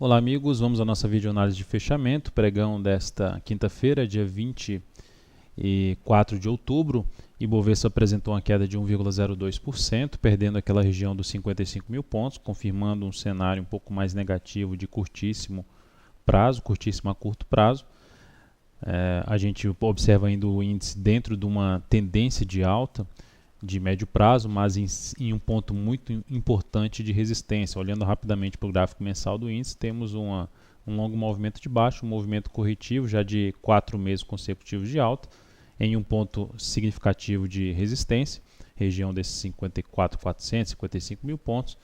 Olá amigos, vamos à nossa videoanálise de fechamento, pregão desta quinta-feira, dia 24 de outubro. Ibovespa apresentou uma queda de 1,02%, perdendo aquela região dos 55 mil pontos, confirmando um cenário um pouco mais negativo de curtíssimo a curto prazo. A gente observa ainda o índice dentro de uma tendência de alta de médio prazo, mas em um ponto muito importante de resistência. Olhando rapidamente para o gráfico mensal do índice, temos um longo movimento de baixo, um movimento corretivo já de 4 meses consecutivos de alta, em um ponto significativo de resistência, região desses 54.400, 55 mil pontos,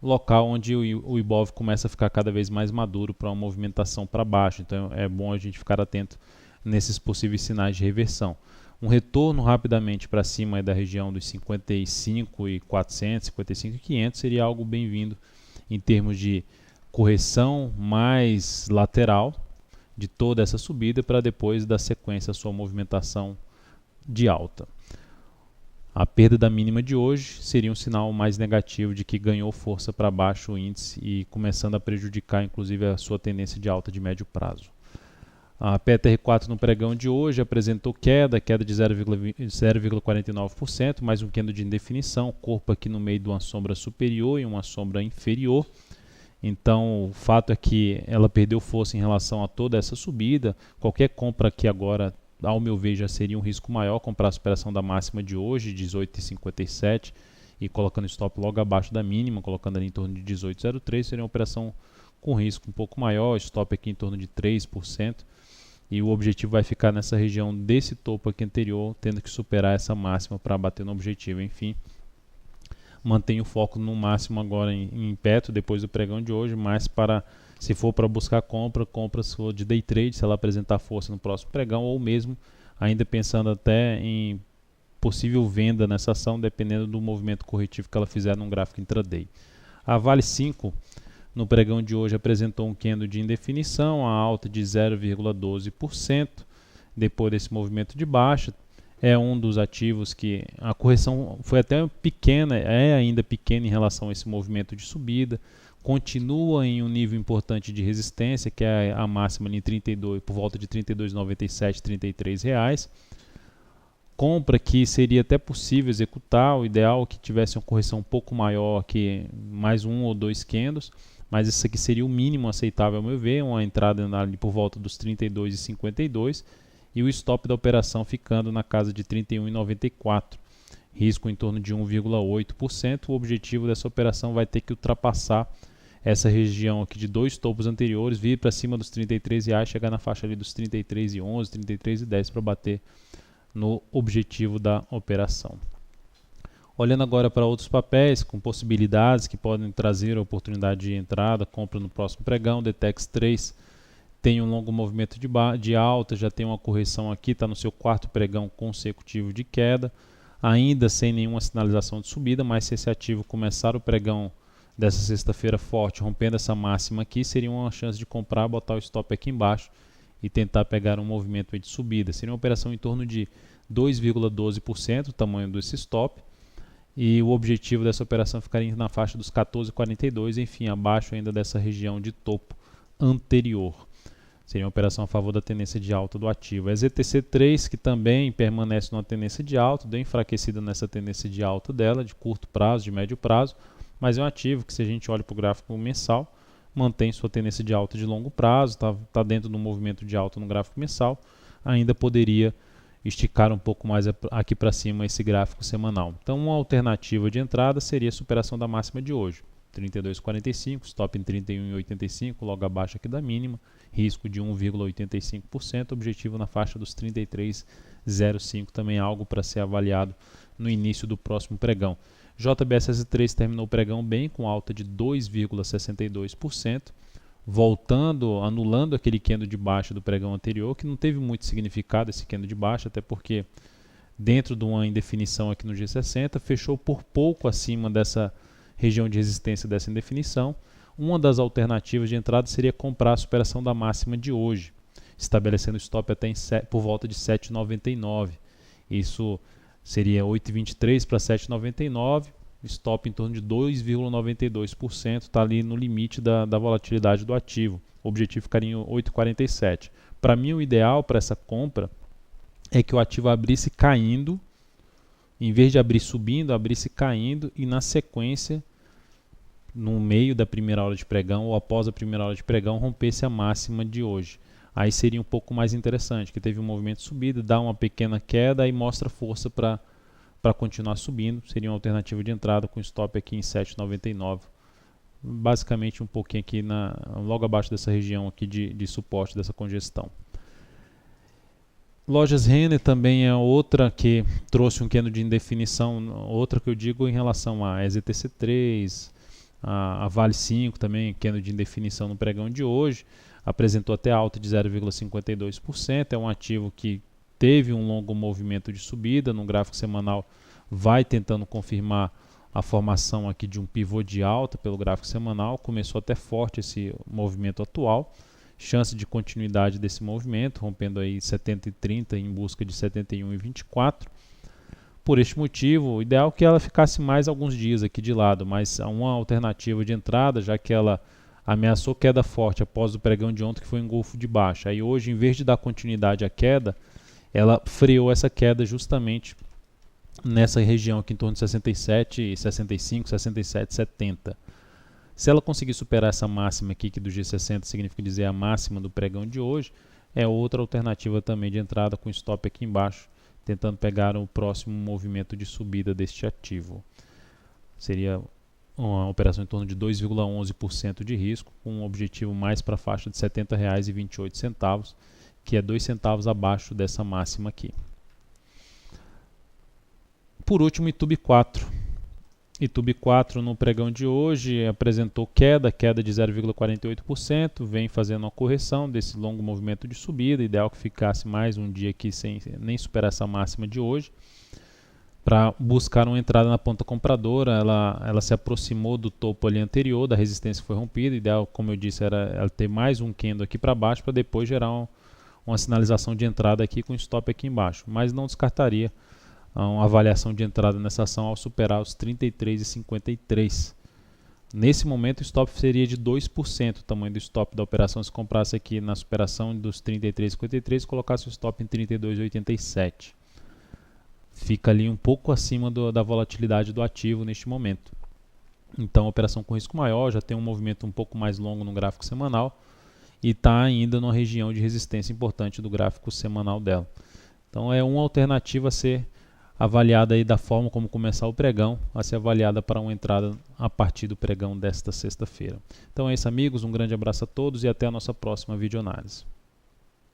local onde o Ibov começa a ficar cada vez mais maduro para uma movimentação para baixo. Então é bom a gente ficar atento nesses possíveis sinais de reversão. Um retorno rapidamente para cima da região dos 55.400, 55.500 seria algo bem-vindo em termos de correção mais lateral de toda essa subida para depois dar sequência à sua movimentação de alta. A perda da mínima de hoje seria um sinal mais negativo de que ganhou força para baixo o índice e começando a prejudicar inclusive a sua tendência de alta de médio prazo. A PTR4 no pregão de hoje apresentou queda de 0,49%, mais um candle de indefinição, corpo aqui no meio de uma sombra superior e uma sombra inferior. Então o fato é que ela perdeu força em relação a toda essa subida. Qualquer compra aqui agora, ao meu ver, já seria um risco maior, comprar a superação da máxima de hoje, 18,57, e colocando stop logo abaixo da mínima, colocando ali em torno de 18,03, seria uma operação com risco um pouco maior, stop aqui em torno de 3%. E o objetivo vai ficar nessa região desse topo aqui anterior, tendo que superar essa máxima para bater no objetivo. Enfim, mantenho o foco no máximo agora em perto, depois do pregão de hoje, mas se for para buscar compra se for de day trade, se ela apresentar força no próximo pregão, ou mesmo ainda pensando até em possível venda nessa ação, dependendo do movimento corretivo que ela fizer num gráfico intraday. A Vale 5 no pregão de hoje apresentou um candle de indefinição, a alta de 0,12%, depois desse movimento de baixa. É um dos ativos que a correção foi até pequena, é ainda pequena em relação a esse movimento de subida, continua em um nível importante de resistência, que é a máxima ali em 32, por volta de 32,97, R$ 33 reais. Compra que seria até possível executar, o ideal é que tivesse uma correção um pouco maior, que mais um ou dois candles, mas isso aqui seria o mínimo aceitável ao meu ver, uma entrada ali por volta dos 32,52 e o stop da operação ficando na casa de 31,94, risco em torno de 1,8%. O objetivo dessa operação vai ter que ultrapassar essa região aqui de dois topos anteriores, vir para cima dos R$ 33 reais, chegar na faixa ali dos 33,11, 33,10 para bater no objetivo da operação. Olhando agora para outros papéis com possibilidades que podem trazer a oportunidade de entrada, compra no próximo pregão, Detex 3 tem um longo movimento de alta, já tem uma correção aqui, está no seu quarto pregão consecutivo de queda, ainda sem nenhuma sinalização de subida, mas se esse ativo começar o pregão dessa sexta-feira forte, rompendo essa máxima aqui, seria uma chance de comprar, botar o stop aqui embaixo e tentar pegar um movimento de subida. Seria uma operação em torno de 2,12% o tamanho desse stop. E o objetivo dessa operação ficaria na faixa dos 14,42, enfim, abaixo ainda dessa região de topo anterior. Seria uma operação a favor da tendência de alta do ativo. A ZTC3, que também permanece numa tendência de alta, deu enfraquecida nessa tendência de alta dela, de curto prazo, de médio prazo, mas é um ativo que, se a gente olha para o gráfico mensal, mantém sua tendência de alta de longo prazo, está dentro do movimento de alta no gráfico mensal, ainda poderia esticar um pouco mais aqui para cima esse gráfico semanal. Então uma alternativa de entrada seria a superação da máxima de hoje, 32,45, stop em 31,85, logo abaixo aqui da mínima, risco de 1,85%, objetivo na faixa dos 33,05, também algo para ser avaliado no início do próximo pregão. JBSS3 terminou o pregão bem, com alta de 2,62%, anulando aquele candle de baixa do pregão anterior, que não teve muito significado esse candle de baixa, até porque dentro de uma indefinição aqui no G60, fechou por pouco acima dessa região de resistência dessa indefinição. Uma das alternativas de entrada seria comprar a superação da máxima de hoje, estabelecendo stop até por volta de 7,99. Isso seria 8,23 para 7,99, stop em torno de 2,92%, está ali no limite da volatilidade do ativo. O objetivo ficaria em 8,47. Para mim, o ideal para essa compra é que o ativo abrisse caindo, em vez de abrir subindo, abrisse caindo e na sequência, no meio da primeira hora de pregão ou após a primeira hora de pregão, rompesse a máxima de hoje. Aí seria um pouco mais interessante, que teve um movimento de subida, dá uma pequena queda e mostra força para continuar subindo. Seria uma alternativa de entrada com stop aqui em 7,99. Basicamente um pouquinho aqui logo abaixo dessa região aqui de suporte dessa congestão. Lojas Renner também é outra que trouxe um candle de indefinição, outra que eu digo em relação a EZTC3, a Vale 5 também, candle de indefinição no pregão de hoje, apresentou até alta de 0,52%, é um ativo que teve um longo movimento de subida, no gráfico semanal vai tentando confirmar a formação aqui de um pivô de alta pelo gráfico semanal, começou até forte esse movimento atual, chance de continuidade desse movimento, rompendo aí 70,30 em busca de 71,24. Por este motivo, o ideal é que ela ficasse mais alguns dias aqui de lado, mas uma alternativa de entrada, já que ela ameaçou queda forte após o pregão de ontem, que foi engolfo de baixa. Aí hoje, em vez de dar continuidade à queda, ela freou essa queda justamente nessa região aqui em torno de 67, 65, 67, 70. Se ela conseguir superar essa máxima aqui, que do G60 significa dizer a máxima do pregão de hoje, é outra alternativa também de entrada com stop aqui embaixo, tentando pegar o próximo movimento de subida deste ativo. Seria uma operação em torno de 2,11% de risco, com um objetivo mais para a faixa de R$ 70,28, que é 2 centavos abaixo dessa máxima aqui. Por último, Itube 4. Itube 4 no pregão de hoje apresentou queda de 0,48%, vem fazendo uma correção desse longo movimento de subida, ideal que ficasse mais um dia aqui sem nem superar essa máxima de hoje. Para buscar uma entrada na ponta compradora, ela se aproximou do topo ali anterior, da resistência que foi rompida, ideal, como eu disse, era ela ter mais um candle aqui para baixo, para depois gerar uma sinalização de entrada aqui com stop aqui embaixo, mas não descartaria uma avaliação de entrada nessa ação ao superar os 33,53. Nesse momento o stop seria de 2%, o tamanho do stop da operação, se comprasse aqui na superação dos 33,53 e colocasse o stop em 32,87. Fica ali um pouco acima da volatilidade do ativo neste momento. Então, operação com risco maior, já tem um movimento um pouco mais longo no gráfico semanal e está ainda numa região de resistência importante do gráfico semanal dela. Então, é uma alternativa a ser avaliada aí da forma como começar o pregão, a ser avaliada para uma entrada a partir do pregão desta sexta-feira. Então é isso, amigos, um grande abraço a todos e até a nossa próxima videoanálise.